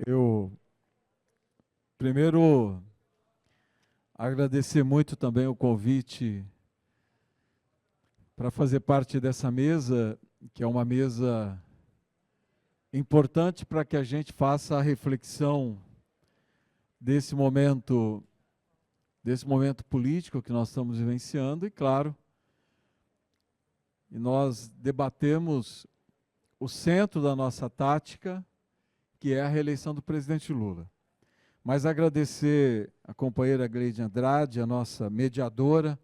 Eu, primeiro, agradecer muito também o convite para fazer parte dessa mesa, que é uma mesa importante para que a gente faça a reflexão desse momento político que nós estamos vivenciando e, claro, nós debatemos o centro da nossa tática, que é a reeleição do presidente Lula. Mas agradecer a companheira Gleide Andrade, a nossa mediadora,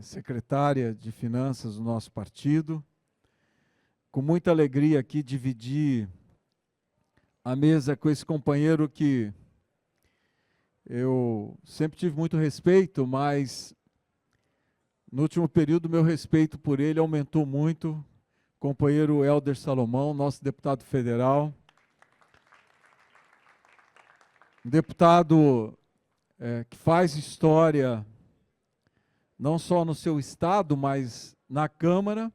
secretária de Finanças do nosso partido. Com muita alegria aqui dividir a mesa com esse companheiro que eu sempre tive muito respeito, mas no último período meu respeito por ele aumentou muito. Companheiro Hélder Salomão, nosso deputado federal. Um deputado que faz história não só no seu estado, mas na Câmara.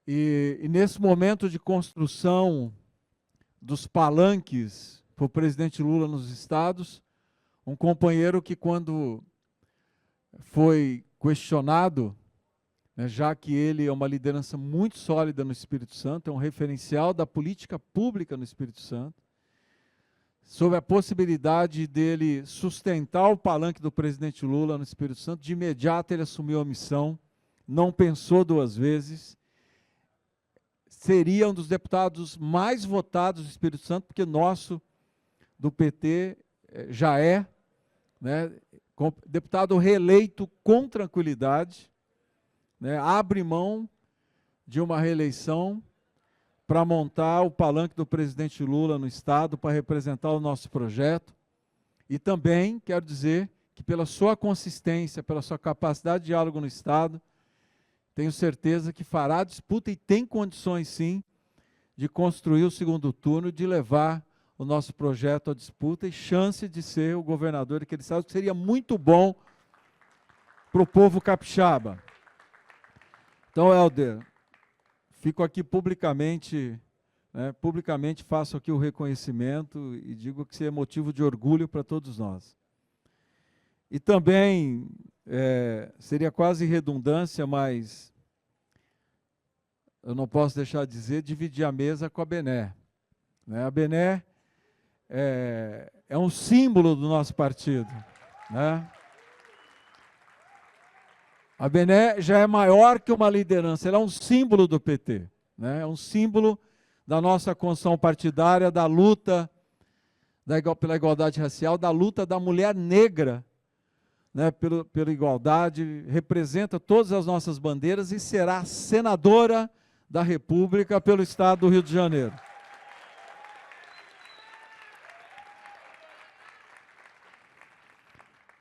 E nesse momento de construção dos palanques para o presidente Lula nos estados, um companheiro que, quando foi questionado, já que ele é uma liderança muito sólida no Espírito Santo, é um referencial da política pública no Espírito Santo, sobre a possibilidade dele sustentar o palanque do presidente Lula no Espírito Santo, de imediato ele assumiu a missão, não pensou duas vezes, seria um dos deputados mais votados do Espírito Santo, porque nosso, do PT, já é, deputado reeleito com tranquilidade, abre mão de uma reeleição para montar o palanque do presidente Lula no Estado, para representar o nosso projeto. E também quero dizer que, pela sua consistência, pela sua capacidade de diálogo no Estado, tenho certeza que fará a disputa e tem condições, sim, de construir o segundo turno, de levar o nosso projeto à disputa e chance de ser o governador daquele Estado, que seria muito bom para o povo capixaba. Então, Hélder, fico aqui publicamente, publicamente faço aqui o reconhecimento e digo que isso é motivo de orgulho para todos nós. E também, seria quase redundância, mas eu não posso deixar de dizer, dividir a mesa com a Bené. A Bené é um símbolo do nosso partido. A Bené já é maior que uma liderança, ela é um símbolo do PT, é um símbolo da nossa construção partidária, da luta pela igualdade racial, da luta da mulher negra, pela igualdade, representa todas as nossas bandeiras e será senadora da República pelo Estado do Rio de Janeiro.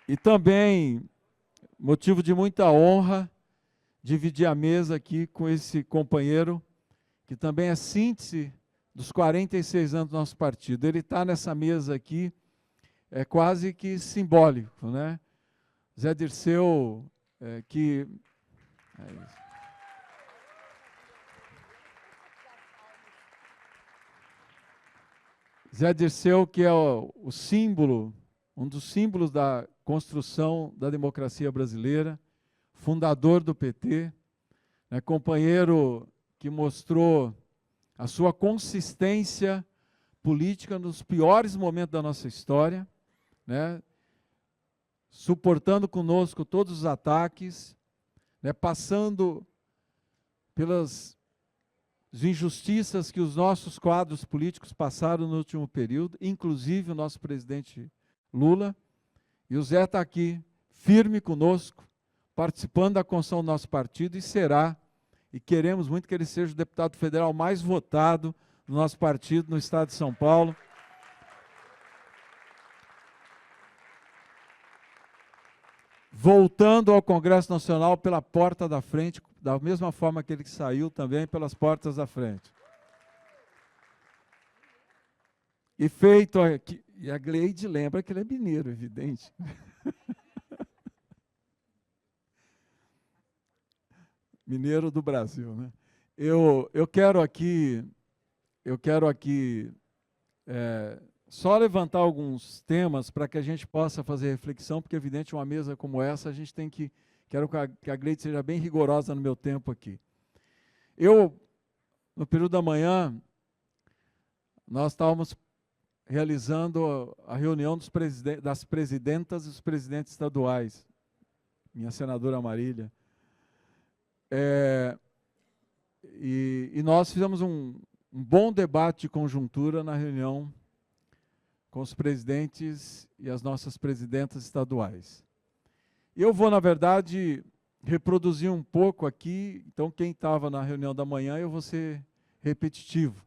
E também, motivo de muita honra, dividir a mesa aqui com esse companheiro, que também é síntese dos 46 anos do nosso partido. Ele está nessa mesa aqui, é quase que simbólico, Zé Dirceu, que... Zé Dirceu, que é o símbolo, um dos símbolos da construção da democracia brasileira, fundador do PT, companheiro que mostrou a sua consistência política nos piores momentos da nossa história, suportando conosco todos os ataques, passando pelas injustiças que os nossos quadros políticos passaram no último período, inclusive o nosso presidente Lula. E o Zé está aqui, firme conosco, participando da construção do nosso partido, e será, e queremos muito que ele seja o deputado federal mais votado do nosso partido no estado de São Paulo. Voltando ao Congresso Nacional pela porta da frente, da mesma forma que ele saiu também pelas portas da frente. E feito aqui, e a Gleide lembra que ele é mineiro, evidente. Mineiro do Brasil, Eu quero aqui só levantar alguns temas para que a gente possa fazer reflexão, porque, evidente, uma mesa como essa, a gente tem que... Quero que a Gleide seja bem rigorosa no meu tempo aqui. No período da manhã, nós estávamos realizando a reunião das presidentas e os presidentes estaduais, minha senadora Marília. E nós fizemos um bom debate de conjuntura na reunião com os presidentes e as nossas presidentas estaduais. Eu vou, na verdade, reproduzir um pouco aqui, então quem estava na reunião da manhã, eu vou ser repetitivo,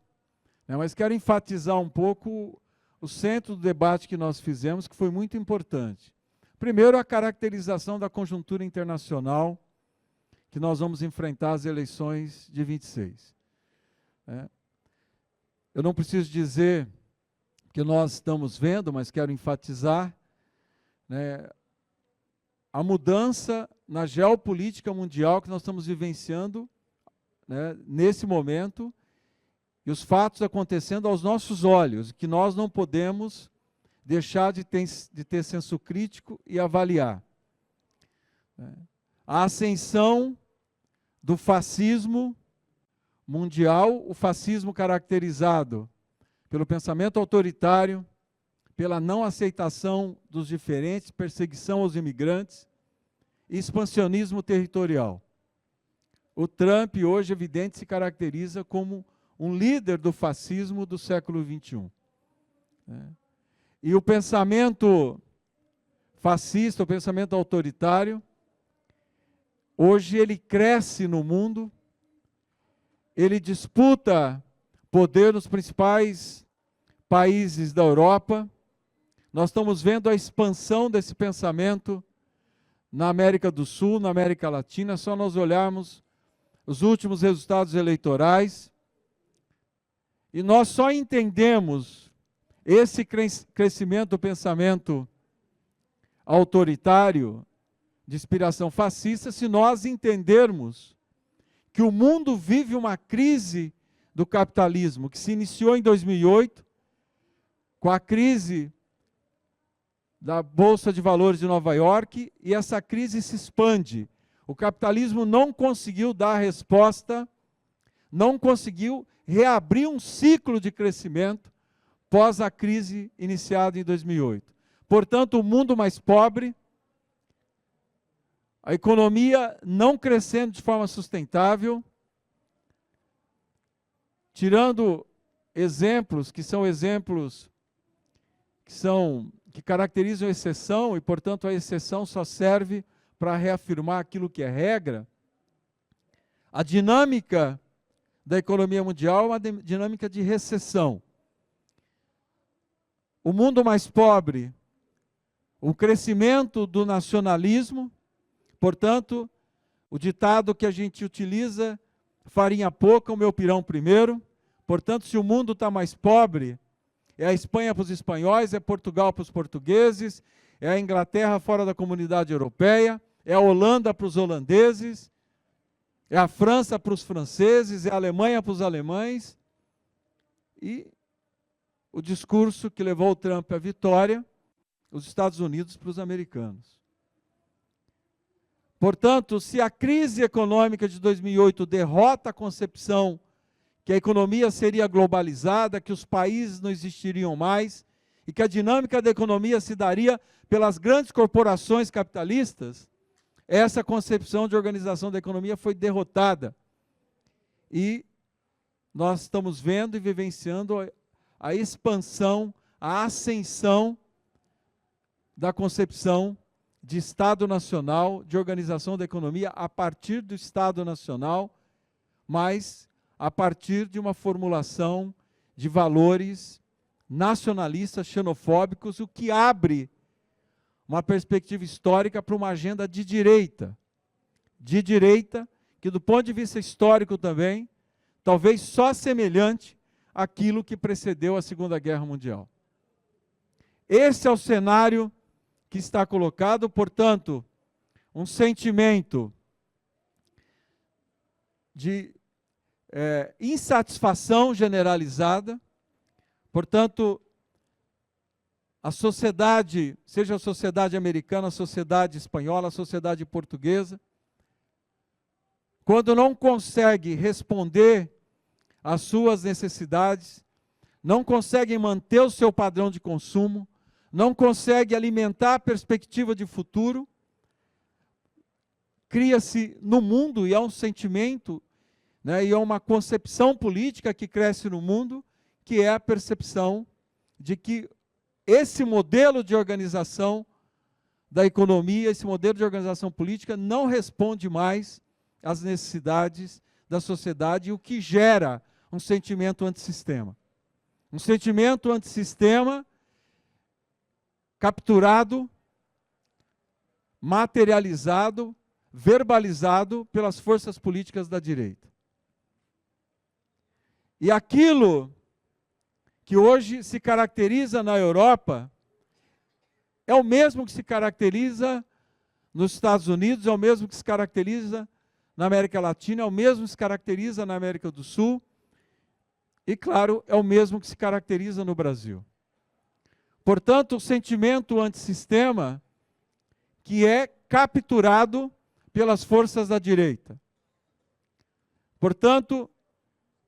né? Mas quero enfatizar um pouco o centro do debate que nós fizemos, que foi muito importante. Primeiro, a caracterização da conjuntura internacional que nós vamos enfrentar as eleições de 26. Eu não preciso dizer que nós estamos vendo, mas quero enfatizar, né, a mudança na geopolítica mundial que nós estamos vivenciando, né, nesse momento, e os fatos acontecendo aos nossos olhos, que nós não podemos deixar de ter senso crítico e avaliar. A ascensão do fascismo mundial, o fascismo caracterizado pelo pensamento autoritário, pela não aceitação dos diferentes, perseguição aos imigrantes e expansionismo territorial. O Trump, hoje, evidente, se caracteriza como um líder do fascismo do século XXI. E o pensamento fascista, o pensamento autoritário, hoje ele cresce no mundo, ele disputa poder nos principais países da Europa. Nós estamos vendo a expansão desse pensamento na América do Sul, na América Latina, só nós olharmos os últimos resultados eleitorais, e nós só entendemos esse crescimento do pensamento autoritário, de inspiração fascista, se nós entendermos que o mundo vive uma crise do capitalismo, que se iniciou em 2008, com a crise da Bolsa de Valores de Nova York, e essa crise se expande. O capitalismo não conseguiu dar a resposta, não conseguiu reabrir um ciclo de crescimento pós a crise iniciada em 2008. Portanto, o mundo mais pobre, a economia não crescendo de forma sustentável, tirando exemplos que caracterizam a exceção, e, portanto, a exceção só serve para reafirmar aquilo que é regra. A dinâmica da economia mundial é uma dinâmica de recessão. O mundo mais pobre, o crescimento do nacionalismo, portanto, o ditado que a gente utiliza, farinha pouca, o meu pirão primeiro. Portanto, se o mundo está mais pobre, é a Espanha para os espanhóis, é Portugal para os portugueses, é a Inglaterra fora da comunidade europeia, é a Holanda para os holandeses, é a França para os franceses, é a Alemanha para os alemães. E o discurso que levou o Trump à vitória, os Estados Unidos para os americanos. Portanto, se a crise econômica de 2008 derrota a concepção que a economia seria globalizada, que os países não existiriam mais, e que a dinâmica da economia se daria pelas grandes corporações capitalistas, essa concepção de organização da economia foi derrotada. E nós estamos vendo e vivenciando a expansão, a ascensão da concepção de Estado Nacional, de organização da economia a partir do Estado Nacional, mas a partir de uma formulação de valores nacionalistas, xenofóbicos, o que abre uma perspectiva histórica para uma agenda de direita, que do ponto de vista histórico também, talvez só semelhante àquilo que precedeu a Segunda Guerra Mundial. Esse é o cenário que está colocado, portanto, um sentimento de insatisfação generalizada, Portanto, a sociedade, seja a sociedade americana, a sociedade espanhola, a sociedade portuguesa, quando não consegue responder às suas necessidades, não consegue manter o seu padrão de consumo, não consegue alimentar a perspectiva de futuro, cria-se no mundo, e há um sentimento, né, e há uma concepção política que cresce no mundo, que é a percepção de que esse modelo de organização da economia, esse modelo de organização política não responde mais às necessidades da sociedade, o que gera um sentimento antissistema. Um sentimento antissistema capturado, materializado, verbalizado pelas forças políticas da direita. E aquilo que hoje se caracteriza na Europa é o mesmo que se caracteriza nos Estados Unidos, é o mesmo que se caracteriza na América Latina, é o mesmo que se caracteriza na América do Sul e, claro, é o mesmo que se caracteriza no Brasil. Portanto, o sentimento antissistema que é capturado pelas forças da direita. Portanto,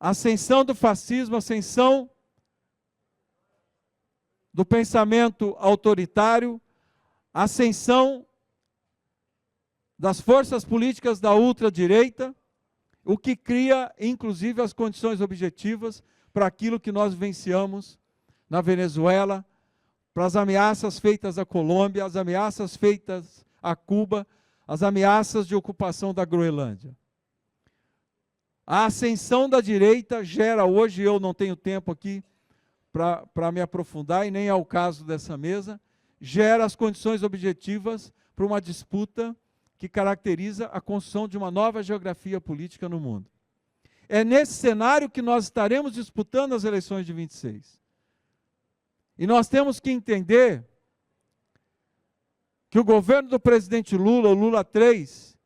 a ascensão do fascismo, a ascensão do pensamento autoritário, a ascensão das forças políticas da ultradireita, o que cria, inclusive, as condições objetivas para aquilo que nós vivenciamos na Venezuela, para as ameaças feitas à Colômbia, as ameaças feitas a Cuba, as ameaças de ocupação da Groenlândia. A ascensão da direita gera hoje, eu não tenho tempo aqui para me aprofundar, e nem é o caso dessa mesa, gera as condições objetivas para uma disputa que caracteriza a construção de uma nova geografia política no mundo. É nesse cenário que nós estaremos disputando as eleições de 26. E nós temos que entender que o governo do presidente Lula, o Lula 3,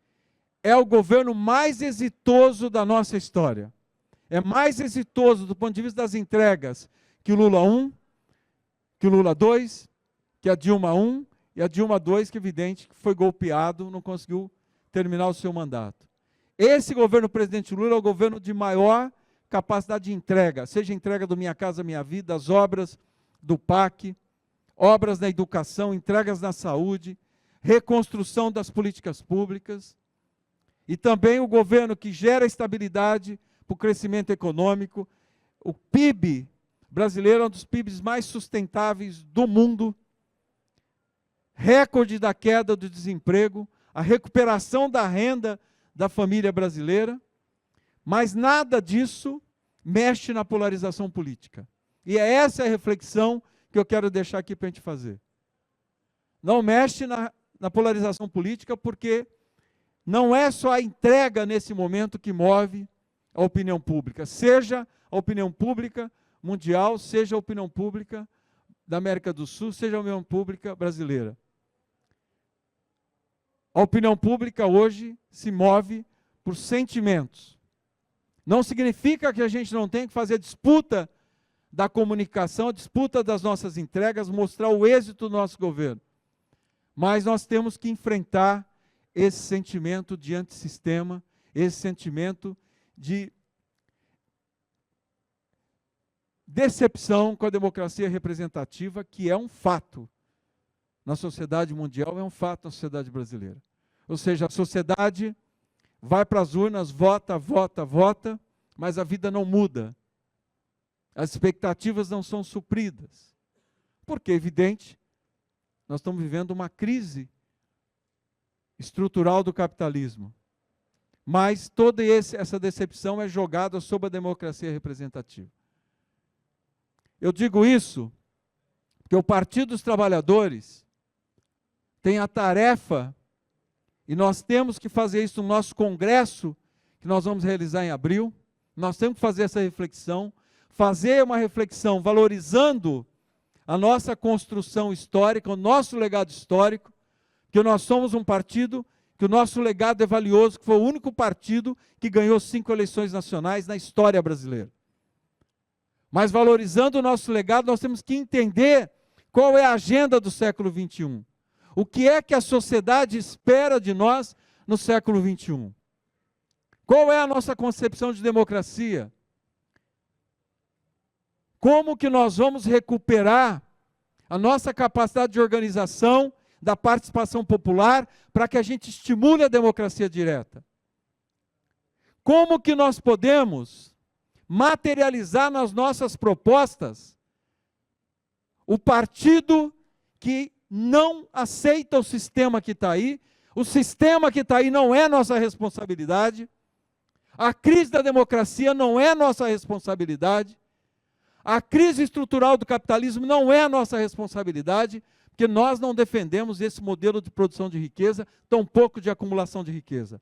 é o governo mais exitoso da nossa história. É mais exitoso do ponto de vista das entregas que o Lula 1, que o Lula 2, que a Dilma 1 e a Dilma 2, que é evidente que foi golpeado, não conseguiu terminar o seu mandato. Esse governo do presidente Lula é o governo de maior capacidade de entrega, seja entrega do Minha Casa Minha Vida, as obras do PAC, obras na educação, entregas na saúde, reconstrução das políticas públicas, e também o governo que gera estabilidade para o crescimento econômico. O PIB brasileiro é um dos PIBs mais sustentáveis do mundo, recorde da queda do desemprego, a recuperação da renda da família brasileira, mas nada disso mexe na polarização política. E é essa a reflexão que eu quero deixar aqui para a gente fazer. Não mexe na polarização política, porque não é só a entrega nesse momento que move a opinião pública, seja a opinião pública mundial, seja a opinião pública da América do Sul, seja a opinião pública brasileira. A opinião pública hoje se move por sentimentos. Não significa que a gente não tem que fazer disputa da comunicação, a disputa das nossas entregas, mostrar o êxito do nosso governo. Mas nós temos que enfrentar esse sentimento de antissistema, esse sentimento de decepção com a democracia representativa, que é um fato na sociedade mundial, é um fato na sociedade brasileira. Ou seja, a sociedade vai para as urnas, vota, vota, vota, mas a vida não muda. As expectativas não são supridas. Porque, é evidente, nós estamos vivendo uma crise estrutural do capitalismo. Mas toda essa decepção é jogada sobre a democracia representativa. Eu digo isso porque o Partido dos Trabalhadores tem a tarefa, e nós temos que fazer isso no nosso congresso, que nós vamos realizar em abril, nós temos que fazer essa reflexão, fazer uma reflexão valorizando a nossa construção histórica, o nosso legado histórico, que nós somos um partido, que o nosso legado é valioso, que foi o único partido que ganhou 5 eleições nacionais na história brasileira. Mas valorizando o nosso legado, nós temos que entender qual é a agenda do século XXI. O que é que a sociedade espera de nós no século XXI? Qual é a nossa concepção de democracia? Como que nós vamos recuperar a nossa capacidade de organização, da participação popular, para que a gente estimule a democracia direta? Como que nós podemos materializar nas nossas propostas o partido que não aceita o sistema que está aí? O sistema que está aí não é nossa responsabilidade. A crise da democracia não é nossa responsabilidade. A crise estrutural do capitalismo não é a nossa responsabilidade, porque nós não defendemos esse modelo de produção de riqueza, tampouco de acumulação de riqueza.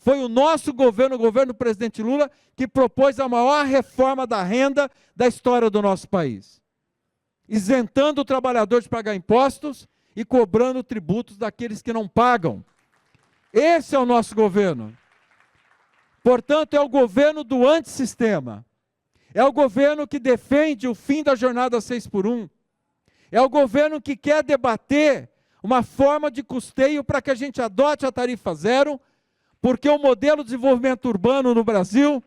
Foi o nosso governo, o governo do presidente Lula, que propôs a maior reforma da renda da história do nosso país, isentando o trabalhador de pagar impostos e cobrando tributos daqueles que não pagam. Esse é o nosso governo. Portanto, é o governo do antissistema. É o governo que defende o fim da jornada 6x1. É o governo que quer debater uma forma de custeio para que a gente adote a tarifa zero, porque o modelo de desenvolvimento urbano no Brasil,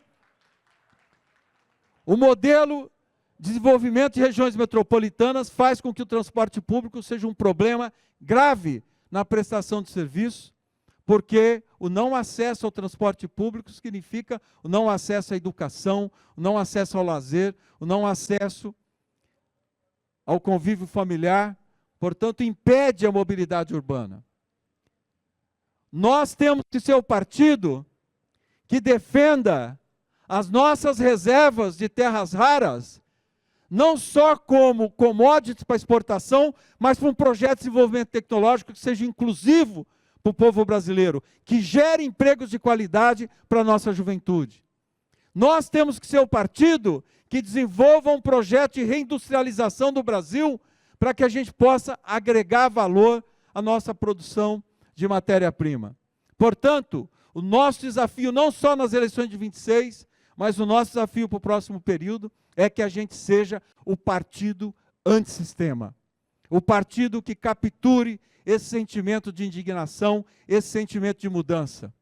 o modelo de desenvolvimento de regiões metropolitanas faz com que o transporte público seja um problema grave na prestação de serviço, porque o não acesso ao transporte público significa o não acesso à educação, o não acesso ao lazer, o não acesso ao convívio familiar, portanto, impede a mobilidade urbana. Nós temos que ser o partido que defenda as nossas reservas de terras raras, não só como commodities para exportação, mas para um projeto de desenvolvimento tecnológico que seja inclusivo para o povo brasileiro, que gere empregos de qualidade para a nossa juventude. Nós temos que ser o partido que desenvolva um projeto de reindustrialização do Brasil para que a gente possa agregar valor à nossa produção de matéria-prima. Portanto, o nosso desafio, não só nas eleições de 26, mas o nosso desafio para o próximo período é que a gente seja o partido antissistema. O partido que capture esse sentimento de indignação, esse sentimento de mudança.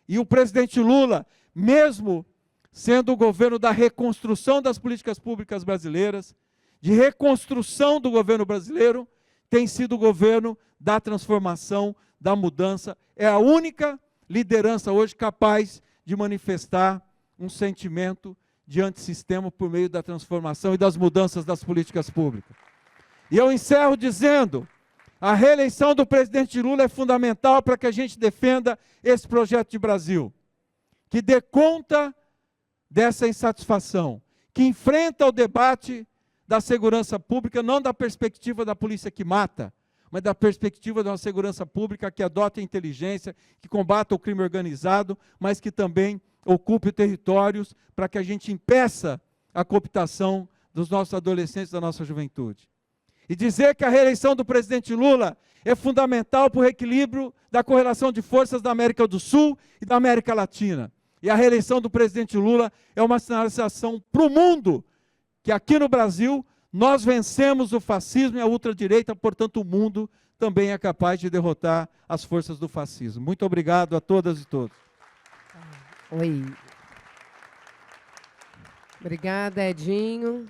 E o presidente Lula, mesmo sendo o governo da reconstrução das políticas públicas brasileiras, de reconstrução do governo brasileiro, tem sido o governo da transformação, da mudança. É a única liderança hoje capaz de manifestar um sentimento de antissistema por meio da transformação e das mudanças das políticas públicas. E eu encerro dizendo: a reeleição do presidente Lula é fundamental para que a gente defenda esse projeto de Brasil, que dê conta dessa insatisfação, que enfrenta o debate da segurança pública, não da perspectiva da polícia que mata, mas da perspectiva de uma segurança pública que adote a inteligência, que combata o crime organizado, mas que também ocupe territórios para que a gente impeça a cooptação dos nossos adolescentes, da nossa juventude. E dizer que a reeleição do presidente Lula é fundamental para o equilíbrio da correlação de forças da América do Sul e da América Latina. E a reeleição do presidente Lula é uma sinalização para o mundo que aqui no Brasil nós vencemos o fascismo e a ultradireita, portanto o mundo também é capaz de derrotar as forças do fascismo. Muito obrigado a todas e todos. Oi. Obrigada, Edinho.